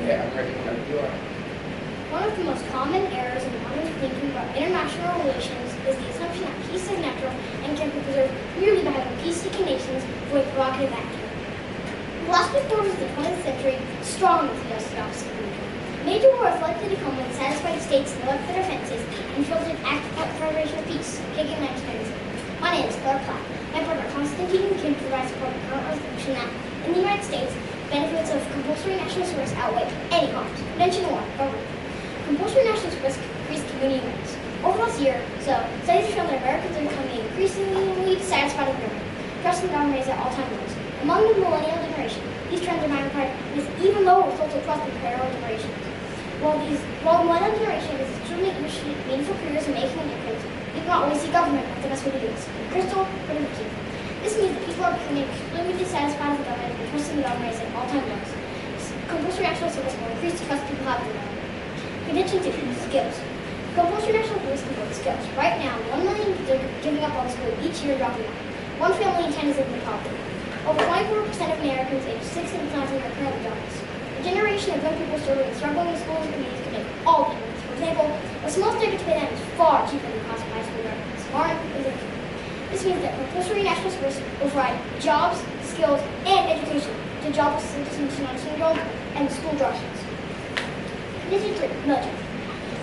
Okay, I'm ready whenever you are. One of the most common errors in modern thinking about international relations is the assumption that peace is natural and can be preserved merely by having peace-seeking nations avoid provocative activity. The last 3 quarters of the 20th century strongly suggested the opposite conclusion. Major war is likely to come when satisfied states neglect their defenses and fail to act for the preservation of peace, kicking 1997. My name is Claire Platt. My partner Constantine Kim provides support for the current resolution that, in the United States, benefits of compulsory national service outweigh any cost. Mention 1. Government. Compulsory national service increased community awareness. Over the last year or so, studies have shown that Americans are becoming increasingly dissatisfied with government. Trust in government is at all-time lows. Among the millennial generation, these trends are magnified with even lower social trust in parallel generations. While the millennial generation is extremely interested in meaningful careers and making a difference, they do not always see government as the best way to do this. Crystal Productivity. This means that people are becoming extremely dissatisfied with the government and trust in the government is at all-time lows. Compulsory national service will increase the trust people have in the government. Condition 2. Skills. Compulsory national service can build skills. Right now, 1 million kids are giving up on school each year, dropping out. 1 family in 10 is living in poverty. Over 24% of Americans aged 6 and 19 are currently jobless. A generation of young people struggling in schools and communities can make all the difference. For example, a small stipend to pay them is far cheaper than the cost of high school graduates. Smart is it? This means that compulsory national service will provide jobs, skills, and education to jobless citizens, 19-year-olds, and school dropouts. Condition 3. Military.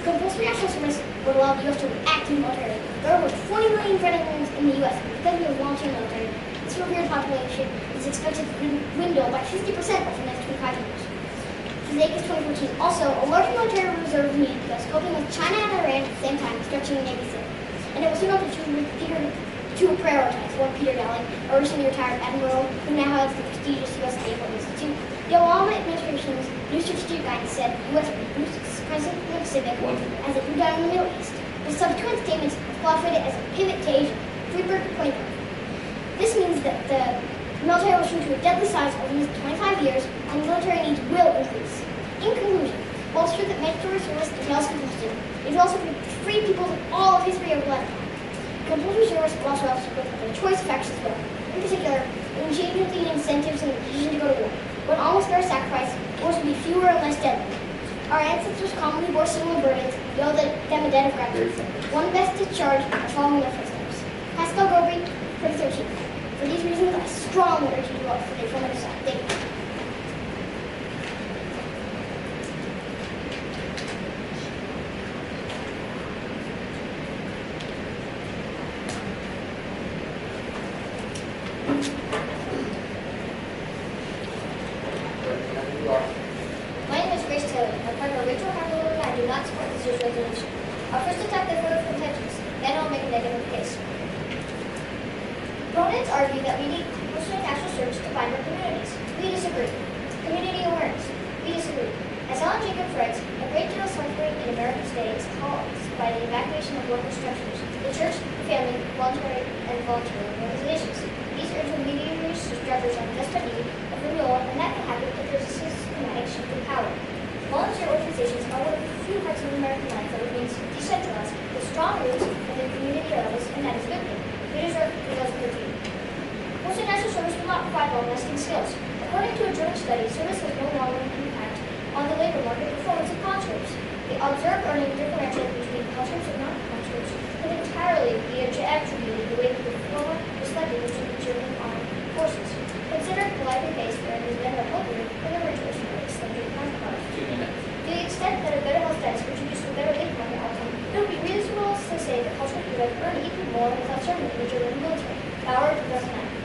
Compulsory national service would allow the U.S. to act in the military. There are over 20 million veterans in the U.S. because we have volunteer military. This revered population is expected to dwindle by 50% over the next 25 years. Since August 2014, also, a large military reserve is needed because coping with China and Iran at the same time, stretching the Navy thin. And it was soon up to prioritize. One Peter Dowling, a recently retired admiral who now has the prestigious U.S. Naval Institute. The Obama administration's new strategic guidance said the U.S. would boost its presence in the Pacific as it grew down in the Middle East. The subsequent statements qualified it as a pivot to Asia. Freeburg 2030. This means that the military will shrink to a deadly size over the next 25 years, and military needs will increase. In conclusion, while it's true that mandatory service entails compulsion, it will also free people of all of history over lifetime. Compulsory service will also help support the choice facts as well. In particular, it will change the incentives and the decision to go to war. When almost fair sacrifice, wars will be fewer and less deadly. Our ancestors commonly bore similar burdens, we owe them a debt of gratitude. One best discharge of following their footsteps. Pascal Gobry, 2013. For these reasons, I strongly urge you to vote for the affirmative side. Thank you. Whenever you are. My name is Grace Taylor. My partner Rachel Harlow and I do not support this year's resolution. Our first attack the photo from Texas, then I'll make a negative case. Opponents argue that we need compulsory national service to bind our communities. We disagree. Community awareness. We disagree. As Alan Jacob writes, a great deal of suffering in America today is caused by the evacuation of local structures, the church, the family, voluntary organizations. These intermediary structures are just a need of renewal, and that can happen if there's a systematic shift in power. Volunteer organizations are one of the few parts of American life that remains decentralized, with strong roots at the community levels, and that is good thing. We deserve for those who do. Compulsory national service will not provide long-lasting skills. According to a German study, service has no longer impact on the labor market performance of conscripts. The observed earning differential between conscripts and non-conscripts could entirely be attributed to the way the former was studied within the German armed forces. Considered politely based where it is better appropriate than the rituals for extended counterparts. 2 minutes. To the extent that a better health status contributes to a better labor market outcome, it would be reasonable to say that conscripts would earn even more without serving in the German military. Bauer, 2009.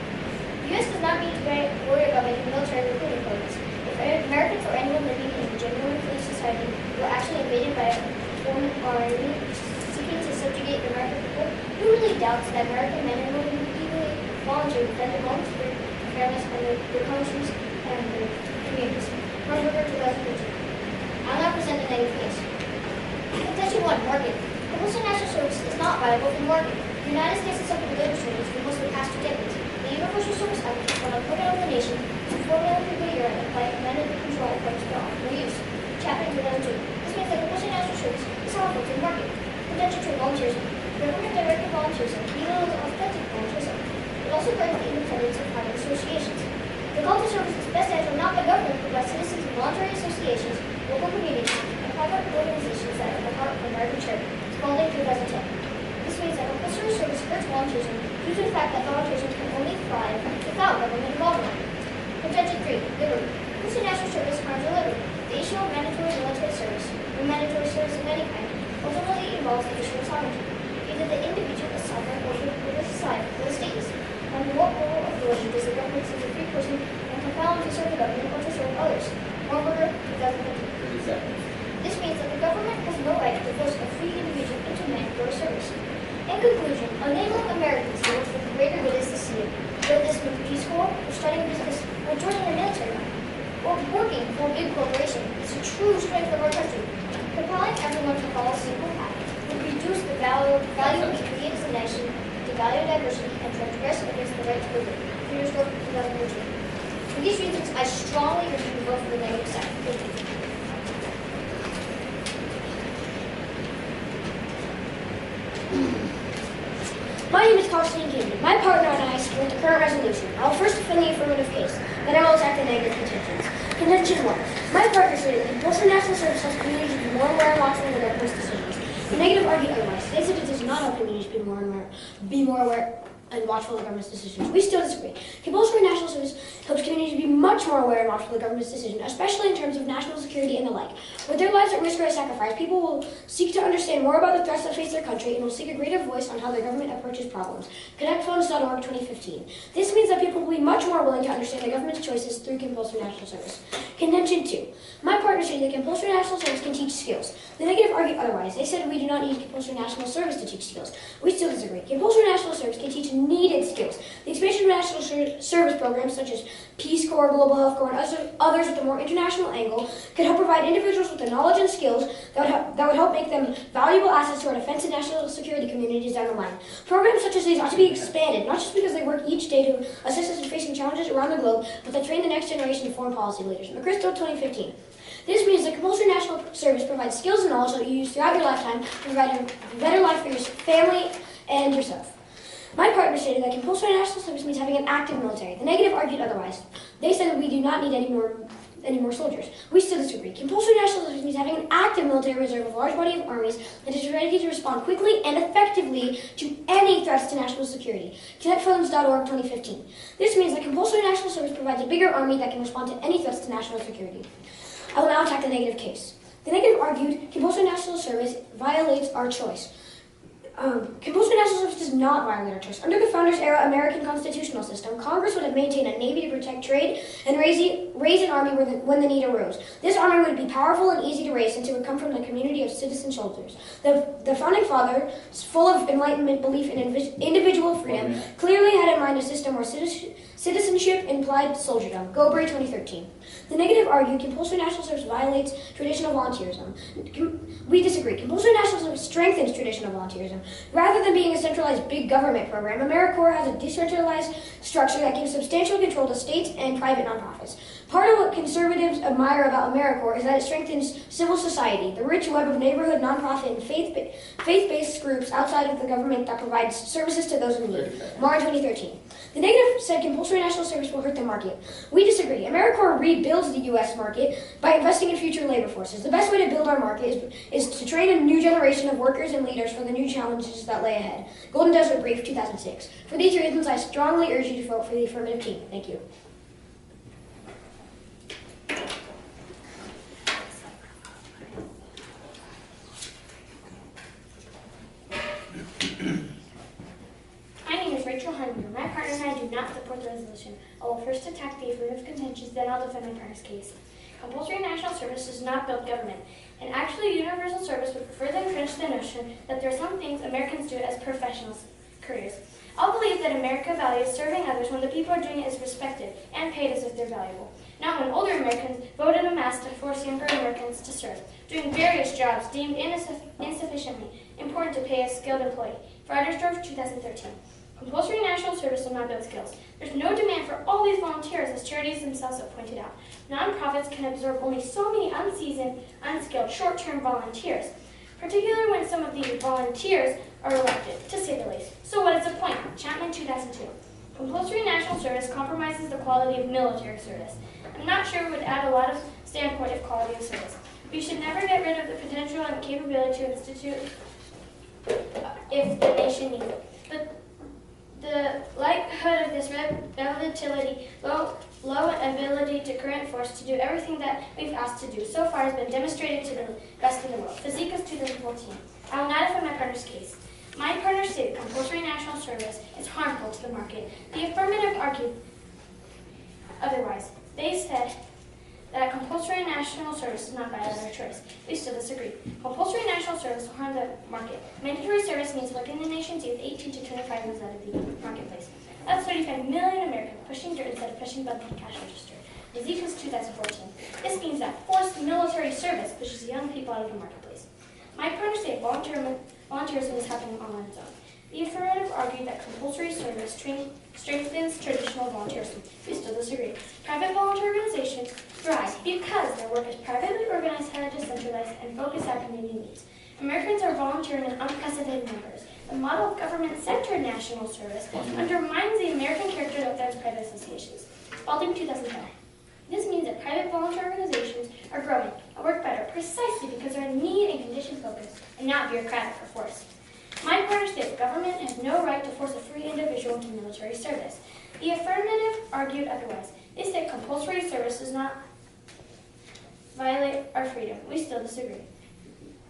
The U.S. does not need to worry about making military recruiting programs. If Americans or anyone living in a genuinely free society were actually invaded by a foreign army seeking to subjugate the American people, who really doubts that American men and women would eagerly volunteer to defend their homes, their fairness, and their countries and their communities? Rumberger, 2013. I'll now present the negative case. Contention 1. Market. Compulsory national service is not viable for the market. The United States has suffered labor shortage for most of the past 2 decades. The Universal Service Act is one of the of the nation to 4 million people a year and apply amended control approach to offer use. Chapter 2002. This means that compulsory national service is harmful to the market. Contention 2. Volunteerism. Government-directed volunteerism, even though it's authentic volunteerism, it also brings the independence of private associations. The call to service is best answered not by government, but by by citizens and voluntary associations, local communities, and private organizations that are the heart of American charity, called in 2010. This means that compulsory service hurts volunteerism due to the fact that volunteerism can only thrive without government involvement. Contention 3. Liberty. Compulsory national service harms our liberty. The issue of mandatory military service, or mandatory service of any kind, ultimately involves the issue of sovereignty. Either the individual is sovereign or the society, or the state is. Under what moral authority does the government seize a free person and compel him to serve the government or to serve others? Warburger, 2015. 30 seconds. This means that the government has no right to force a free individual into mandatory service. In conclusion, enabling Americans to work for the greater good is succeeding, whether this means Peace Corps, or starting a business, or joining the military, or working for a big corporation. It's a true strength of our country. Compelling everyone to follow a single path would reduce the value we create as a nation, devalue diversity, and transgress against the rights of liberty. Freedom Store, 2013. For these reasons, I strongly urge you to vote for the negative side. Thank you. My name is Constantine Kingdon. My partner and I support the current resolution. I will first defend the affirmative case, then I will attack the negative contentions. Contention 1. My partner stated that compulsory national service helps communities be more aware and watchful of the government's decisions. The negative argue otherwise. They said it does not help communities be more aware and watchful of the government's decisions. We still disagree. Compulsory national service helps communities be much more aware and watchful of the government's decision, especially in terms of national security and the like. With their lives at risk or at sacrifice, people will seek to understand more about the threats that face their country and will seek a greater voice on how their government approaches problems. ConnectFunds.org 2015. This means that people will be much more willing to understand the government's choices through compulsory national service. Contention 2. My partner stated that compulsory national service can teach skills. The negative argued otherwise. They said we do not need compulsory national service to teach skills. We still disagree. Compulsory national service can teach needed skills. The expansion of national service programs such as Peace Corps, Global Health Corps, and others with a more international angle could help provide individuals with the knowledge and skills that would help make them valuable assets to our defense and national security communities down the line. Programs such as these ought to be expanded, not just because they work each day to assist us in facing challenges around the globe, but that train the next generation of foreign policy leaders. McChrystal 2015. This means that compulsory national service provides skills and knowledge that you use throughout your lifetime to provide a better life for your family and yourself. My partner stated that compulsory national service means having an active military. The negative argued otherwise. They said that we do not need any more soldiers. We still disagree. Compulsory national service means having an active military reserve of a large body of armies that is ready to respond quickly and effectively to any threats to national security. ConnectFunds.org 2015. This means that compulsory national service provides a bigger army that can respond to any threats to national security. I will now attack the negative case. The negative argued compulsory national service violates our choice. Compulsory national service does not violate our choice. Under the Founders' era American constitutional system, Congress would have maintained a navy to protect trade and raise an army when the need arose. This army would be powerful and easy to raise since it would come from the community of citizen soldiers. The Founding Fathers, full of Enlightenment belief in individual freedom, clearly had in mind a system where citizenship implied soldierdom. Gobray 2013. The negative argued compulsory national service violates traditional volunteerism. We disagree. Compulsory national service strengthens traditional volunteerism. Rather than being a centralized big government program, AmeriCorps has a decentralized structure that gives substantial control to states and private nonprofits. Part of what conservatives admire about AmeriCorps is that it strengthens civil society, the rich web of neighborhood, nonprofit, and faith-based groups outside of the government that provides services to those in need. March 2013. The negative said compulsory national service will hurt the market. We disagree. AmeriCorps rebuilds the U.S. market by investing in future labor forces. The best way to build our market is to train a new generation of workers and leaders for the new challenges that lay ahead. Golden Desert Brief, 2006. For these reasons, I strongly urge you to vote for the affirmative team. Thank you. My partner and I do not support the resolution. I will first attack the affirmative contentions, then I'll defend my partner's case. Compulsory national service does not build government. And actually, universal service would further entrench the notion that there are some things Americans do as professional careers. I'll believe that America values serving others when the people are doing it is respected and paid as if they're valuable. Not when older Americans voted en masse to force younger Americans to serve, doing various jobs deemed insufficiently important to pay a skilled employee. Friedersdorf, 2013. Compulsory national service will not build skills. There's no demand for all these volunteers, as charities themselves have pointed out. Nonprofits can absorb only so many unseasoned, unskilled, short-term volunteers, particularly when some of these volunteers are elected, to say the least. So what is the point? Chapman, 2002. Compulsory national service compromises the quality of military service. I'm not sure it would add a lot of standpoint of quality of service. We should never get rid of the potential and capability to institute if the nation needs it. But the likelihood of this relatively low ability to current force to do everything that we've asked to do so far has been demonstrated to the rest of the world. Fazekas 2014. I will not defend my partner's case. My partner stated compulsory national service is harmful to the market. The affirmative argued otherwise. They said that compulsory national service is not valid or choice. We still disagree. Compulsory national service will harm the market. Mandatory service means looking the nation's youth 18 to 25 years out of the marketplace. That's 35 million Americans pushing dirt instead of pushing buttons on the cash register. Ezekiel's 2014. This means that forced military service pushes young people out of the marketplace. My partner stated volunteerism is happening on its own. The affirmative argued that compulsory service strengthens traditional volunteerism. We still disagree. Private volunteer organizations thrive because their work is privately organized, highly decentralized, and focused on community needs. Americans are volunteering in unprecedented numbers. The model of government-centered national service undermines the American character of those private associations. Spalding 2010. This means that private volunteer organizations are growing and work better precisely because they're need and condition focused and not bureaucratic or forced. My partner states government has no right to force a free individual into military service. The affirmative argued otherwise. They said compulsory service does not violate our freedom. We still disagree.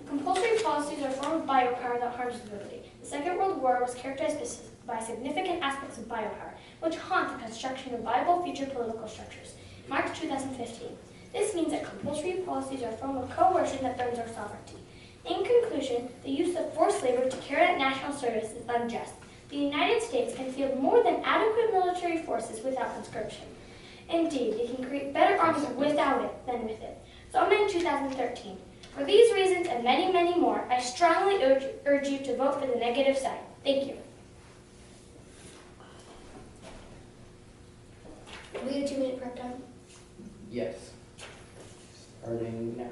Compulsory policies are a form of biopower that harms civility. The Second World War was characterized by significant aspects of biopower, which haunt the construction of viable future political structures. March 2015. This means that compulsory policies are a form of coercion that threatens our sovereignty. In conclusion, the use of forced labor to carry out national service is unjust. The United States can field more than adequate military forces without conscription. Indeed, they can create better armies without it than with it. So in 2013. For these reasons and many, many more, I strongly urge you to vote for the negative side. Thank you. We get a 2-minute prep time. Yes. Starting now.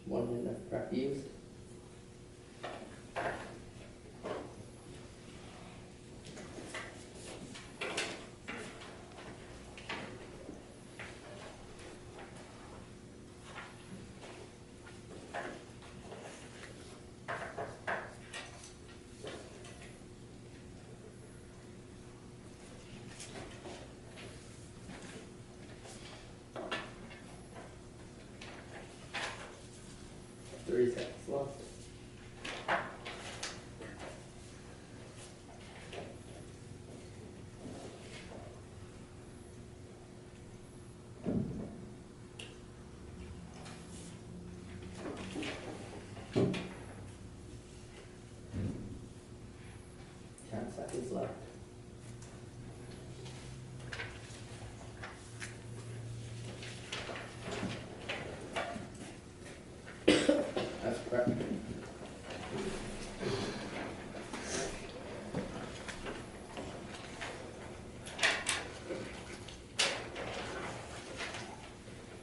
One minute of prep used. Three seconds left. Ten seconds left. That's correct.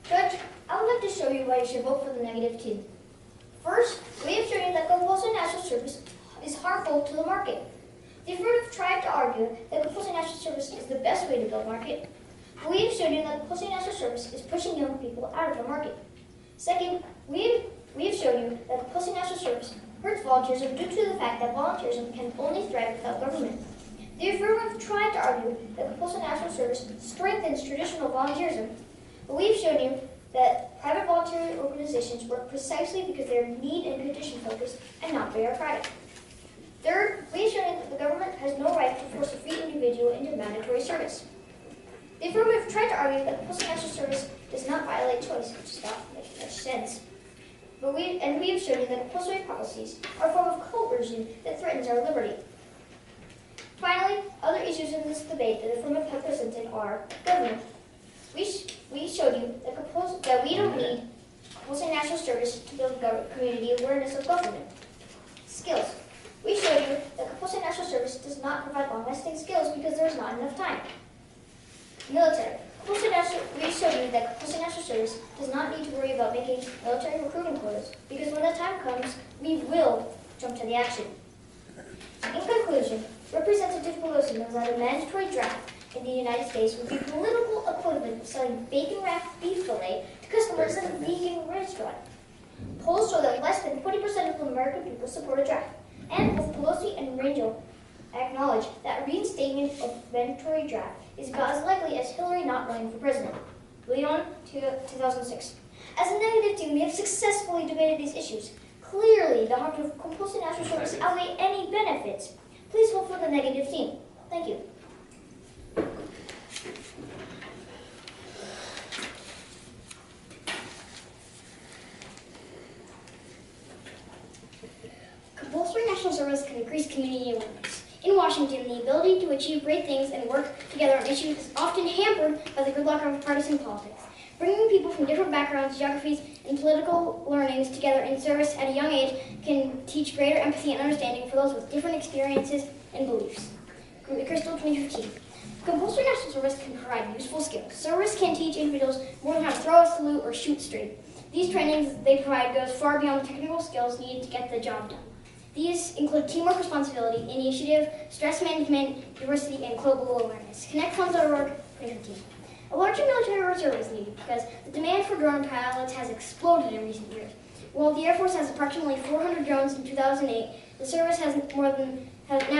Judge, I would like to show you why you should vote for the negative team. First, we have shown you that compulsory national service is harmful to the market. The affirmative tried to argue that compulsory national service is the best way to build market. But we have shown you that compulsory national service is pushing young people out of the market. Second, we have shown you that compulsory national service hurts volunteerism due to the fact that volunteerism can only thrive without government. The affirmative tried to argue that compulsory national service strengthens traditional volunteerism, but we've shown you that private voluntary organizations work precisely because they are need and condition focused and not bureaucratic. Third, we've shown you that the government has no right to force a free individual into mandatory service. The affirmative tried to argue that compulsory national service does not violate choice, which does not make much sense. But we have shown you that compulsory policies are a form of coercion that threatens our liberty. Finally, other issues in this debate that the affirmative have presented are government. We showed you that we don't need compulsory national service to build community awareness of government. Skills. We showed you that compulsory national service does not provide long-lasting skills because there is not enough time. Military. We showed you that compulsory national service does not need to worry about making military recruiting quotas because when the time comes, we will jump to the action. In conclusion, Representative Pelosi knows that a mandatory draft in the United States would be political equivalent of selling bacon-wrapped beef fillet to customers at a vegan restaurant. Polls show that less than 20% of American people support a draft, and both Pelosi and Rangel acknowledge that reinstatement of mandatory draft is about as likely as Hillary not running for president. Leon, 2006. As a negative team, we have successfully debated these issues. Clearly, the harms of compulsory national service outweigh any benefits. Please vote for the negative team. Thank you. Compulsory national service can increase community awareness. In Washington, the ability to achieve great things and work together on issues is often hampered by the gridlock of partisan politics. Bringing people from different backgrounds, geographies, and political learnings together in service at a young age can teach greater empathy and understanding for those with different experiences and beliefs. Crystal, 2015. Compulsory national service can provide useful skills. Service can teach individuals more than how to throw a salute or shoot straight. These trainings they provide goes far beyond the technical skills needed to get the job done. These include teamwork, responsibility, initiative, stress management, diversity, and global awareness. ConnectFunds.org, 2015. A larger military reserve is needed because the demand for drone pilots has exploded in recent years. While the Air Force has approximately 400 drones in 2008, the service now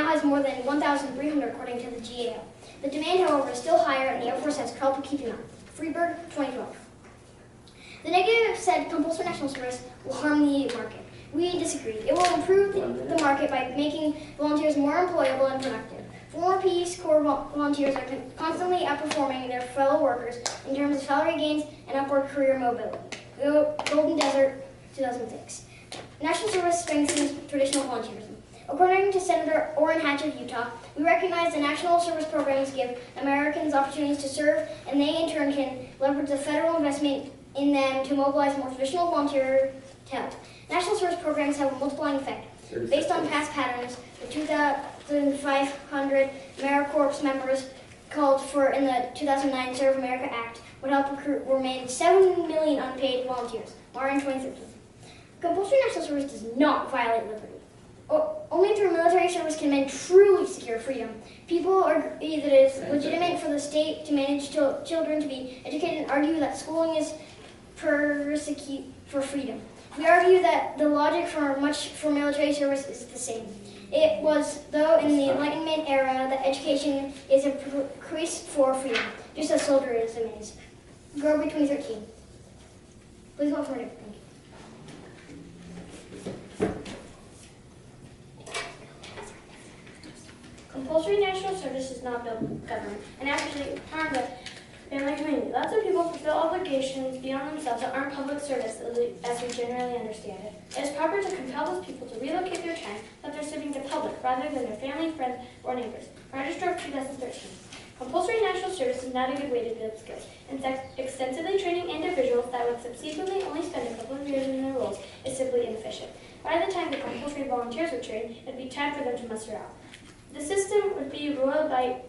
has more than 1,300 according to the GAO. The demand, however, is still higher, and the Air Force has trouble keeping up. Freeberg, 2012. The negative said compulsory national service will harm the market. We disagree. It will improve the market by making volunteers more employable and productive. Former Peace Corps volunteers are constantly outperforming their fellow workers in terms of salary gains and upward career mobility. Golden Desert, 2006. National service strengthens traditional volunteerism. According to Senator Orrin Hatch of Utah, we recognize the national service programs give Americans opportunities to serve, and they in turn can leverage the federal investment in them to mobilize more traditional volunteer talent. National service programs have a multiplying effect. Based on past patterns, the 2,500 AmeriCorps members called for in the 2009 Serve America Act would help recruit or manage 7 million unpaid volunteers. Marin, 2013. Compulsory national service does not violate liberty. Only through military service can men truly secure freedom. People argue that it is legitimate for the state to manage children to be educated and argue that schooling is persecute for freedom. We argue that the logic for military service is the same. It was, though, in the Enlightenment era that education is a priest for freedom, just as soldierism is. Groby, 2013. Please vote for it. Thank you. Compulsory national service does not build government and actually harm the family community. Lots of people fulfill obligations beyond themselves that aren't public service as we generally understand it. It is proper to compel those people to relocate their time that they're serving the public rather than their family, friends, or neighbors. Register of 2013. Compulsory national service is not a good way to build skills. In fact, extensively training individuals that would subsequently only spend a couple of years in their roles is simply inefficient. By the time the compulsory volunteers were trained, it would be time for them to muster out. The system would be ruled by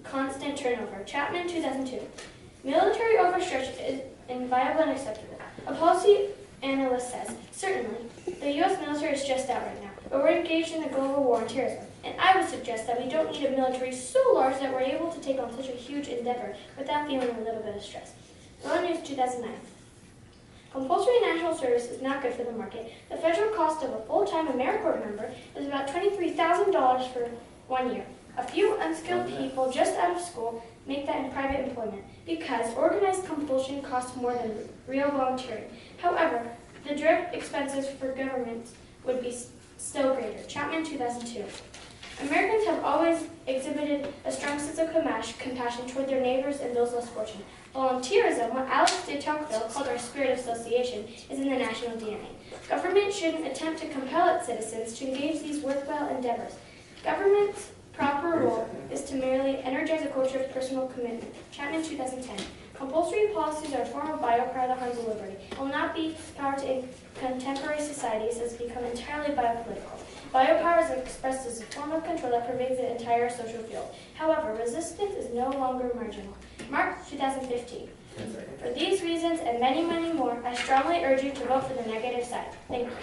constant turnover. Chapman, 2002. Military overstretch is inviolable and acceptable. A policy analyst says, certainly, the U.S. military is stressed out right now, but we're engaged in a global war on terrorism. And I would suggest that we don't need a military so large that we're able to take on such a huge endeavor without feeling a little bit of stress. World News, 2009. Compulsory national service is not good for the market. The federal cost of a full-time AmeriCorps member is about $23,000 for 1 year. A few unskilled people just out of school make that in private employment because organized compulsion costs more than real volunteering. However, the direct expenses for government would be still greater. Chapman, 2002. Americans have always exhibited a strong sense of compassion toward their neighbors and those less fortunate. Volunteerism, what Alex de Tocqueville called our spirit of association, is in the national DNA. Government shouldn't attempt to compel its citizens to engage these worthwhile endeavors. Government's proper role is to merely energize a culture of personal commitment. Chapman, 2010. Compulsory policies are a form of biopower that harms liberty. It will not be power in contemporary societies has become entirely biopolitical. Biopower is expressed as a form of control that pervades the entire social field. However, resistance is no longer marginal. Mark, 2015. 10 seconds. For these reasons and many, many more, I strongly urge you to vote for the negative side. Thank you.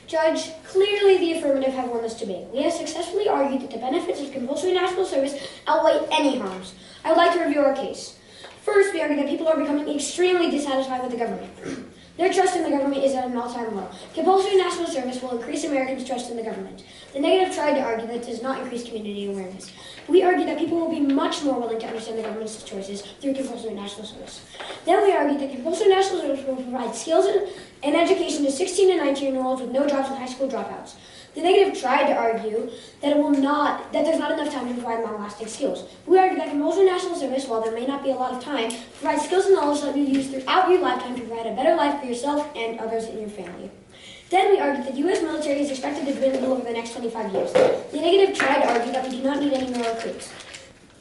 Judge, clearly the affirmative have won this debate. We have successfully argued that the benefits of compulsory national service outweigh any harms. I would like to review our case. First, we argue that people are becoming extremely dissatisfied with the government. Their trust in the government is at an all-time low. Compulsory national service will increase Americans' trust in the government. The negative tried to argue that it does not increase community awareness. We argue that people will be much more willing to understand the government's choices through compulsory national service. Then we argue that compulsory national service will provide skills and education to 16 and 19-year-olds with no jobs and high school dropouts. The negative tried to argue that there's not enough time to provide long-lasting skills. We argue that compulsory national service, while there may not be a lot of time, provides skills and knowledge that you use throughout your lifetime to provide a better life for yourself and others in your family. Then we argued that the U.S. military is expected to dwindle over the next 25 years. The negative tried to argue that we do not need any more recruits.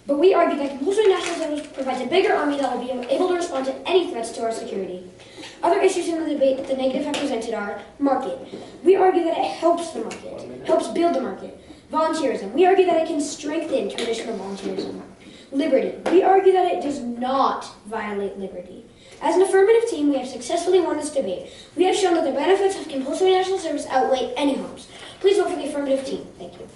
But we argue that compulsory national service provides a bigger army that will be able to respond to any threats to our security. Other issues in the debate that the negative have presented are market. We argue that it helps the market, helps build the market. Volunteerism. We argue that it can strengthen traditional volunteerism. Liberty. We argue that it does not violate liberty. As an affirmative team, we have successfully won this debate. We have shown that the benefits of compulsory national service outweigh any harms. Please vote for the affirmative team. Thank you.